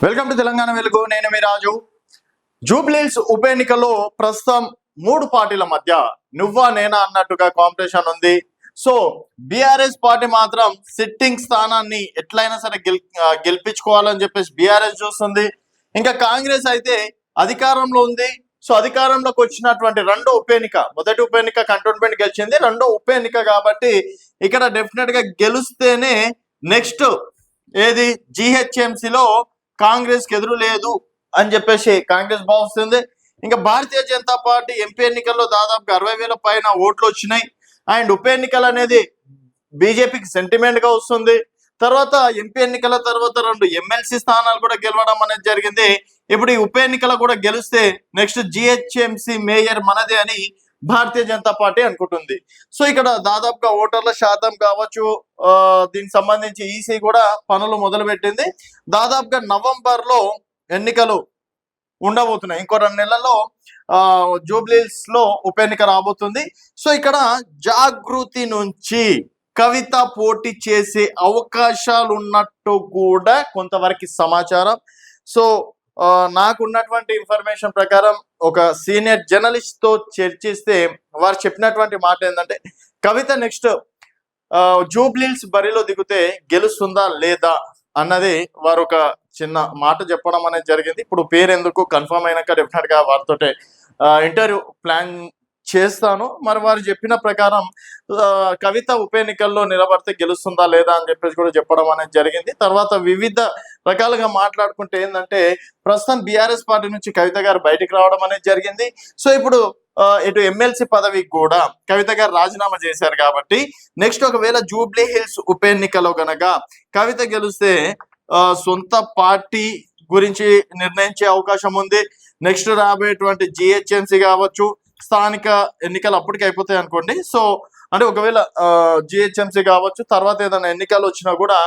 Welcome to Telangana వెలుగు. నేను మీ రాజు. జూబ్లీహిల్స్ ఉప ఎన్నికల్లో ప్రస్తుతం మూడు పార్టీల మధ్య నువ్వా నేనా అన్నట్టుగా కాంపిటీషన్ ఉంది. సో బీఆర్ఎస్ పార్టీ మాత్రం సిట్టింగ్ స్థానాన్ని ఎట్లయినా సరే గెలిపించుకోవాలని చెప్పేసి బీఆర్ఎస్ చూస్తుంది. ఇంకా కాంగ్రెస్ అయితే అధికారంలో ఉంది. సో అధికారంలోకి వచ్చినటువంటి రెండో ఉప ఎన్నిక, మొదటి ఉప ఎన్నిక కంటోన్మెంట్ గెలిచింది, రెండో ఉప ఎన్నిక కాబట్టి ఇక్కడ డెఫినెట్ గా గెలిస్తేనే నెక్స్ట్ ఏది జిహెచ్ఎంసీలో కాంగ్రెస్ కి ఎదురు లేదు అని చెప్పేసి కాంగ్రెస్ భావిస్తుంది. ఇంకా భారతీయ జనతా పార్టీ ఎంపీ ఎన్నికల్లో దాదాపుగా 60,000 పైన ఓట్లు వచ్చినాయి. అండ్ ఉప ఎన్నికలు అనేది బీజేపీకి సెంటిమెంట్ గా వస్తుంది. తర్వాత ఎంపీ ఎన్నికల తర్వాత 2 ఎమ్మెల్సీ స్థానాలు కూడా గెలవడం అనేది జరిగింది. ఇప్పుడు ఈ ఉప ఎన్నికలు కూడా గెలిస్తే నెక్స్ట్ జిహెచ్ఎంసీ మేయర్ మనదే అని భారతీయ జనతా పార్టీ అనుకుంటుంది. సో ఇక్కడ దాదాపుగా ఓటర్ల శాతం కావచ్చు, దీనికి సంబంధించి ఈసీ కూడా పనులు మొదలు పెట్టింది. దాదాపుగా నవంబర్ లో ఎన్నికలు ఉండబోతున్నాయి. ఇంకో 2 నెలల్లో జూబ్లీహిల్స్ లో ఉప ఎన్నిక రాబోతుంది. సో ఇక్కడ జాగృతి నుంచి కవిత పోటీ చేసే అవకాశాలు ఉన్నట్టు కూడా కొంతవరకు సమాచారం. సో నాకున్నటువంటి ఇన్ఫర్మేషన్ ప్రకారం ఒక సీనియర్ జర్నలిస్ట్ తో చర్చిస్తే వారు చెప్పినటువంటి మాట ఏంటంటే, కవిత నెక్స్ట్ జూబ్లీహిల్స్ బరిలో దిగితే గెలుస్తుందా లేదా అన్నది వారు ఒక చిన్న మాట చెప్పడం అనేది జరిగింది. ఇప్పుడు పేరు ఎందుకు కన్ఫర్మ్ అయినాక డెఫినెట్ గా వారితో ఇంటర్వ్యూ ప్లాన్ చేస్తాను. మరి వారు చెప్పిన ప్రకారం కవిత ఉప ఎన్నికల్లో నిలబడితే గెలుస్తుందా లేదా అని చెప్పేసి కూడా చెప్పడం అనేది జరిగింది. తర్వాత వివిధ రకాలుగా మాట్లాడుకుంటే ఏంటంటే, ప్రస్తుతం బీఆర్ఎస్ పార్టీ నుంచి కవిత గారు బయటికి రావడం అనేది జరిగింది. సో ఇప్పుడు ఇటు ఎమ్మెల్సీ పదవికి కూడా కవిత గారు రాజీనామా చేశారు కాబట్టి నెక్స్ట్ ఒకవేళ జూబ్లీహిల్స్ ఉప ఎన్నికలో గనక కవిత గెలిస్తే సొంత పార్టీ గురించి నిర్ణయించే అవకాశం ఉంది. నెక్స్ట్ రాబోయేటువంటి జిహెచ్ఎంసీ కావచ్చు, స్థానిక ఎన్నికలు అప్పటికి అయిపోతాయి అనుకోండి. సో అంటే ఒకవేళ జిహెచ్ఎంసీ కావచ్చు, తర్వాత ఏదైనా ఎన్నికలు వచ్చినా కూడా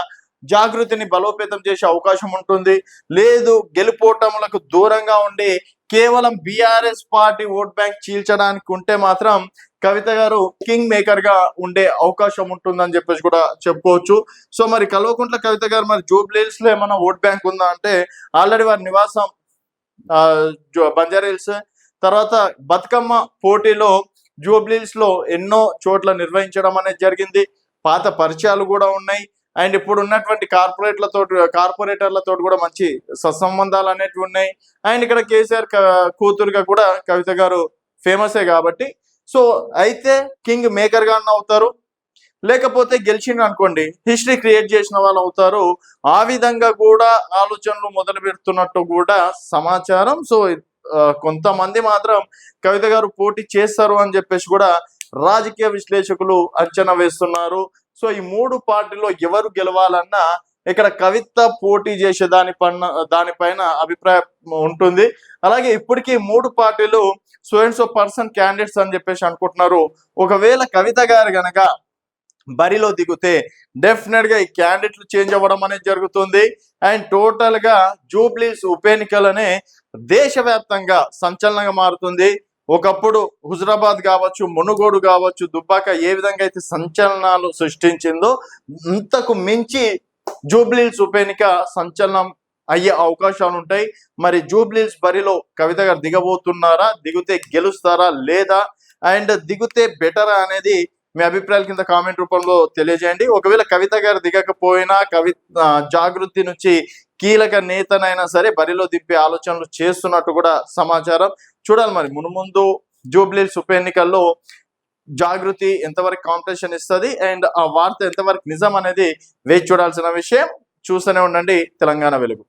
జాగృతిని బలోపేతం చేసే అవకాశం ఉంటుంది. లేదు గెలుపోటములకు దూరంగా ఉండి కేవలం బీఆర్ఎస్ పార్టీ ఓట్ బ్యాంక్ చీల్చడానికి ఉంటే మాత్రం కవిత గారు కింగ్ మేకర్ గా ఉండే అవకాశం ఉంటుందని చెప్పేసి కూడా చెప్పుకోవచ్చు. సో మరి కల్వకుంట్ల కవిత గారు మరి జూబ్లీహిల్స్ లో ఏమైనా ఓట్ బ్యాంక్ ఉందా అంటే, ఆల్రెడీ వారి నివాసం బంజారాహిల్స్, తర్వాత బతుకమ్మ పోటీలో జూబ్లీహిల్స్ లో ఎన్నో చోట్ల నిర్వహించడం అనేది జరిగింది. పాత పరిచయాలు కూడా ఉన్నాయి. అండ్ ఇప్పుడు ఉన్నటువంటి కార్పొరేటర్లతో కూడా మంచి సత్సంబంధాలు అనేటివి ఉన్నాయి. అండ్ ఇక్కడ కేసీఆర్ కూతురుగా కూడా కవిత గారు ఫేమసే కాబట్టి సో అయితే కింగ్ మేకర్ గా అవుతారు, లేకపోతే గెలిచిండు అనుకోండి హిస్టరీ క్రియేట్ చేసిన వాళ్ళు అవుతారు. ఆ విధంగా కూడా ఆలోచనలు మొదలు పెడుతున్నట్టు కూడా సమాచారం. సో కొంతమంది మాత్రం కవిత గారు పోటీ చేస్తారు అని చెప్పేసి కూడా రాజకీయ విశ్లేషకులు అంచనా వేస్తున్నారు. సో ఈ 3 పార్టీలో ఎవరు గెలవాలన్నా ఇక్కడ కవిత పోటీ చేసే దానిపైన అభిప్రాయం ఉంటుంది. అలాగే ఇప్పటికీ 3 పార్టీలు సో పర్సన్ క్యాండిడేట్స్ అని చెప్పేసి అనుకుంటున్నారు. ఒకవేళ కవిత గారు గనక బరిలో దిగితే డెఫినెట్ గా ఈ క్యాండిడేట్లు చేంజ్ అవ్వడం అనేది జరుగుతుంది. అండ్ టోటల్ గా జూబ్లీహిల్స్ ఉప ఎన్నికలనే దేశవ్యాప్తంగా సంచలనంగా మారుతుంది. ఒకప్పుడు హుజరాబాద్ కావచ్చు, మునుగోడు కావచ్చు, దుబ్బాక ఏ విధంగా అయితే సంచలనాలు సృష్టించిందో ఇంతకు మించి జూబ్లీహిల్స్ ఉప ఎన్నిక సంచలనం అయ్యే అవకాశాలు ఉంటాయి. మరి జూబ్లీహిల్స్ బరిలో కవిత గారు దిగబోతున్నారా, దిగితే గెలుస్తారా లేదా, అండ్ దిగితే బెటరా అనేది మీ అభిప్రాయాల కింద కామెంట్ రూపంలో తెలియజేయండి. ఒకవేళ కవిత గారు దిగకపోయినా జాగృతి నుంచి కీలక నేతనైనా సరే బరిలో దింపే ఆలోచనలు చేస్తున్నట్టు కూడా సమాచారం. చూడాలి మరి మున్ముందు జూబ్లీహిల్స్ ఉప ఎన్నికల్లో జాగృతి ఎంతవరకు కాంపిటీషన్ ఇస్తుంది అండ్ ఆ వార్త ఎంతవరకు నిజం అనేది వేచి చూడాల్సిన విషయం. చూస్తూనే ఉండండి తెలంగాణ వెలుగు.